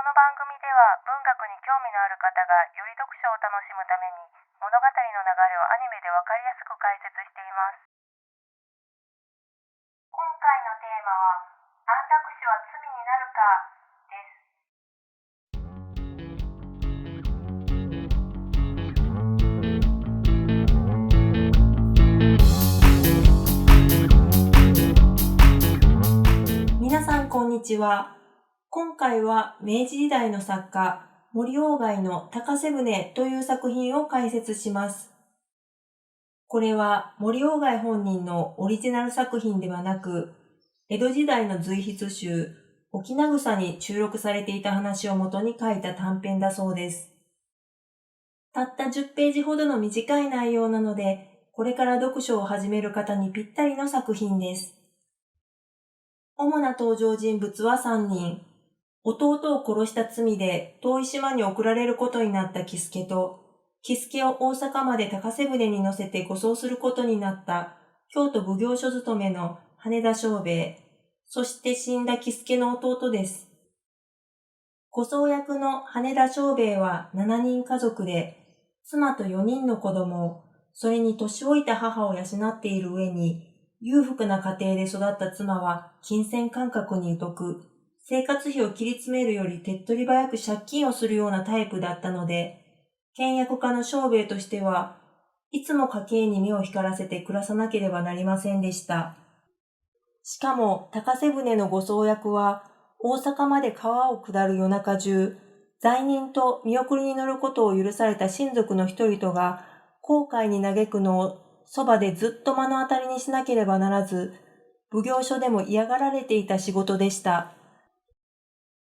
この番組では文学に興味のある方がより読書を楽しむために物語の流れをアニメでわかりやすく解説しています。今回のテーマは安楽死は罪になるかです。皆さんこんにちは。今回は明治時代の作家森鴎外の高瀬舟という作品を解説します。これは森鴎外本人のオリジナル作品ではなく、江戸時代の随筆集翁草に収録されていた話をもとに書いた短編だそうです。たった10ページほどの短い内容なので、これから読書を始める方にぴったりの作品です。主な登場人物は3人。弟を殺した罪で遠い島に送られることになった喜助と、喜助を大阪まで高瀬舟に乗せて護送することになった京都奉行所勤めの羽田正兵衛、そして死んだ喜助の弟です。護送役の羽田正兵衛は7人家族で、妻と4人の子供、それに年老いた母を養っている上に、裕福な家庭で育った妻は金銭感覚に疎く、生活費を切り詰めるより手っ取り早く借金をするようなタイプだったので、倹約家の正兵衛としてはいつも家計に目を光らせて暮らさなければなりませんでした。しかも高瀬舟の護送役は大阪まで川を下る夜中中、罪人と見送りに乗ることを許された親族の人々が後悔に嘆くのをそばでずっと目の当たりにしなければならず、奉行所でも嫌がられていた仕事でした。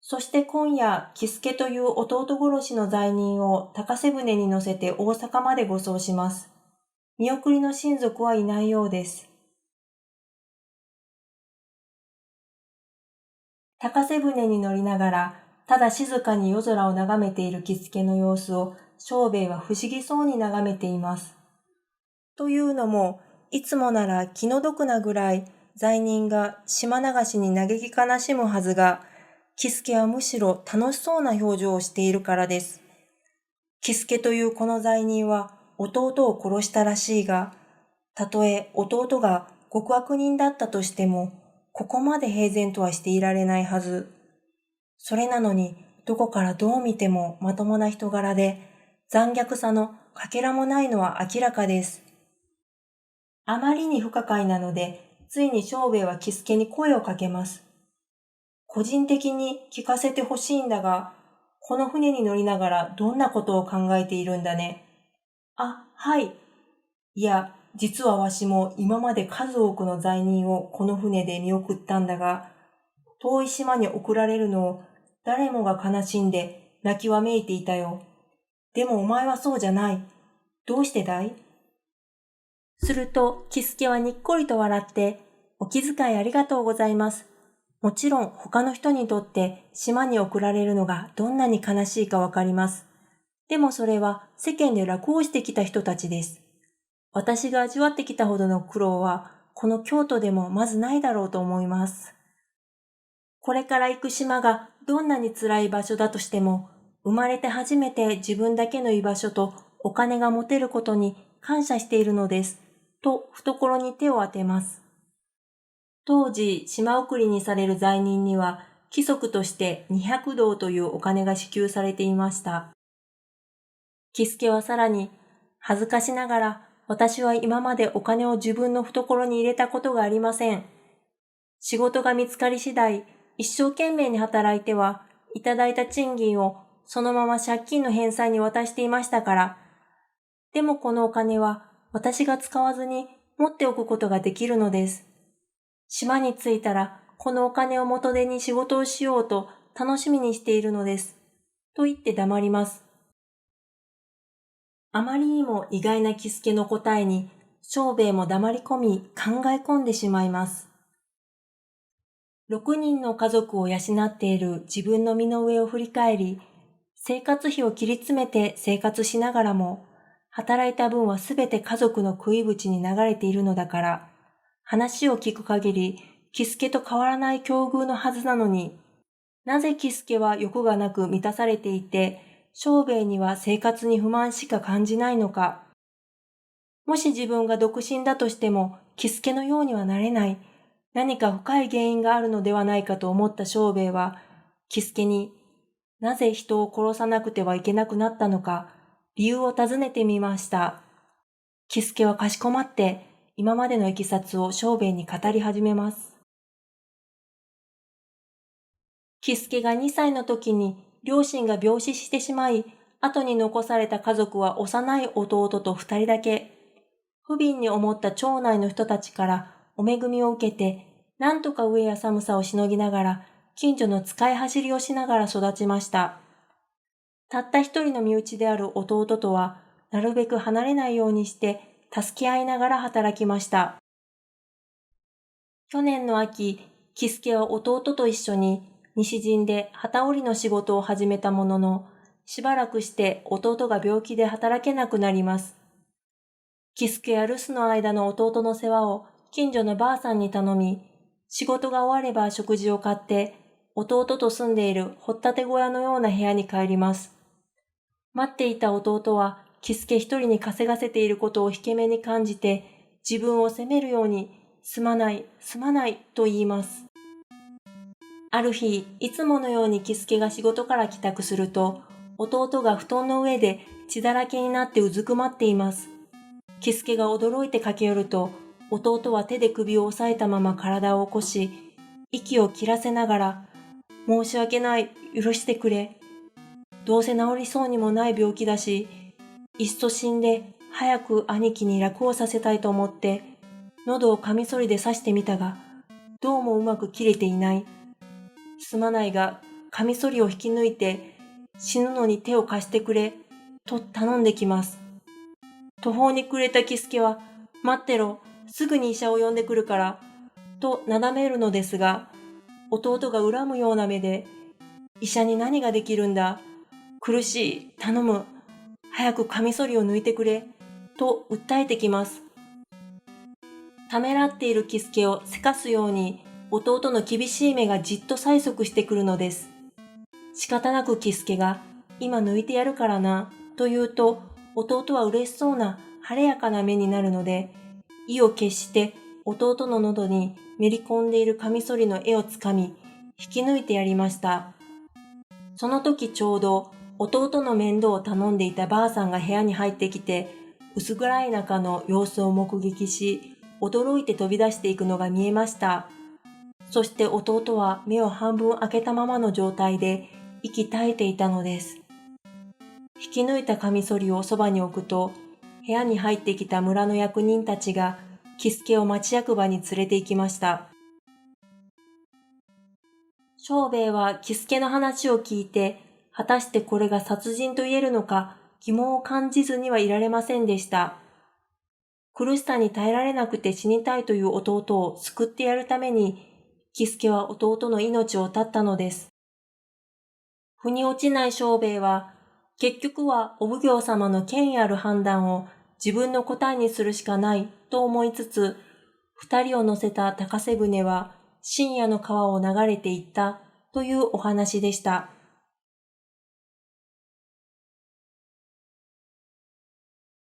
そして今夜、喜助という弟殺しの罪人を高瀬舟に乗せて大阪まで護送します。見送りの親族はいないようです。高瀬舟に乗りながら、ただ静かに夜空を眺めている喜助の様子を、正兵衛は不思議そうに眺めています。というのも、いつもなら気の毒なぐらい罪人が島流しに嘆き悲しむはずが、喜助はむしろ楽しそうな表情をしているからです。喜助というこの罪人は弟を殺したらしいが、たとえ弟が極悪人だったとしても、ここまで平然とはしていられないはず。それなのに、どこからどう見てもまともな人柄で、残虐さのかけらもないのは明らかです。あまりに不可解なので、ついに正兵衛は喜助に声をかけます。個人的に聞かせてほしいんだが、この船に乗りながらどんなことを考えているんだね。あ、はい。いや、実はわしも今まで数多くの罪人をこの船で見送ったんだが、遠い島に送られるのを誰もが悲しんで泣きわめいていたよ。でもお前はそうじゃない。どうしてだい？すると、喜助はにっこりと笑って、お気遣いありがとうございます。もちろん他の人にとって島に送られるのがどんなに悲しいかわかります。でもそれは世間で楽をしてきた人たちです。私が味わってきたほどの苦労はこの京都でもまずないだろうと思います。これから行く島がどんなに辛い場所だとしても、生まれて初めて自分だけの居場所とお金が持てることに感謝しているのです。と懐に手を当てます。当時、島送りにされる罪人には、規則として200銅というお金が支給されていました。喜助はさらに、恥ずかしながら、私は今までお金を自分の懐に入れたことがありません。仕事が見つかり次第、一生懸命に働いては、いただいた賃金をそのまま借金の返済に渡していましたから。でもこのお金は、私が使わずに持っておくことができるのです。島に着いたら、このお金を元手に仕事をしようと楽しみにしているのです。と言って黙ります。あまりにも意外な喜助の答えに、正兵衛も黙り込み考え込んでしまいます。6人の家族を養っている自分の身の上を振り返り、生活費を切り詰めて生活しながらも、働いた分はすべて家族の食いぶちに流れているのだから、話を聞く限り、喜助と変わらない境遇のはずなのに、なぜ喜助は欲がなく満たされていて、庄兵衛には生活に不満しか感じないのか。もし自分が独身だとしても、喜助のようにはなれない。何か深い原因があるのではないかと思った庄兵衛は、喜助になぜ人を殺さなくてはいけなくなったのか、理由を尋ねてみました。喜助はかしこまって、今までのいきさつを庄兵衛に語り始めます。喜助が2歳の時に両親が病死してしまい、後に残された家族は幼い弟と2人だけ。不憫に思った町内の人たちからお恵みを受けて、なんとか飢えや寒さをしのぎながら、近所の使い走りをしながら育ちました。たった一人の身内である弟とは、なるべく離れないようにして助け合いながら働きました。去年の秋、喜助は弟と一緒に西陣で機織りの仕事を始めたものの、しばらくして弟が病気で働けなくなります。喜助や留守の間の弟の世話を近所のばあさんに頼み、仕事が終われば食事を買って、弟と住んでいる掘ったて小屋のような部屋に帰ります。待っていた弟は、喜助一人に稼がせていることを引け目に感じて、自分を責めるように、すまない、すまないと言います。ある日、いつものように喜助が仕事から帰宅すると、弟が布団の上で血だらけになってうずくまっています。喜助が驚いて駆け寄ると、弟は手で首を押さえたまま体を起こし、息を切らせながら、申し訳ない、許してくれ。どうせ治りそうにもない病気だし、いっそ死んで早く兄貴に楽をさせたいと思って、喉をカミソリで刺してみたが、どうもうまく切れていない。すまないが、カミソリを引き抜いて、死ぬのに手を貸してくれ、と頼んできます。途方に暮れた喜助は、待ってろ、すぐに医者を呼んでくるから、となだめるのですが、弟が恨むような目で、医者に何ができるんだ、苦しい、頼む、早くカミソリを抜いてくれ、と訴えてきます。ためらっている喜助をせかすように、弟の厳しい目がじっと催促してくるのです。仕方なく喜助が、今抜いてやるからな、と言うと、弟は嬉しそうな晴れやかな目になるので、意を決して弟の喉にめり込んでいるカミソリの柄をつかみ、引き抜いてやりました。その時ちょうど弟の面倒を頼んでいたばあさんが部屋に入ってきて、薄暗い中の様子を目撃し、驚いて飛び出していくのが見えました。そして弟は目を半分開けたままの状態で息絶えていたのです。引き抜いたカミソリをそばに置くと、部屋に入ってきた村の役人たちが喜助を町役場に連れて行きました。庄兵衛は喜助の話を聞いて、果たしてこれが殺人と言えるのか疑問を感じずにはいられませんでした。苦しさに耐えられなくて死にたいという弟を救ってやるために、喜助は弟の命を絶ったのです。腑に落ちない庄兵衛は、結局はお奉行様の権威ある判断を自分の答えにするしかないと思いつつ、二人を乗せた高瀬舟は深夜の川を流れていったというお話でした。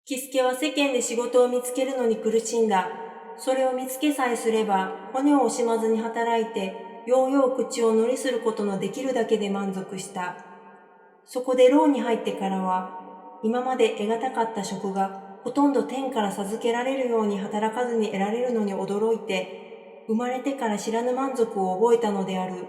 喜助は世間で仕事を見つけるのに苦しんだ。それを見つけさえすれば、骨を惜しまずに働いて、ようよう口を乗りすることのできるだけで満足した。そこで牢に入ってからは、今まで得難かった職がほとんど天から授けられるように働かずに得られるのに驚いて、生まれてから知らぬ満足を覚えたのである。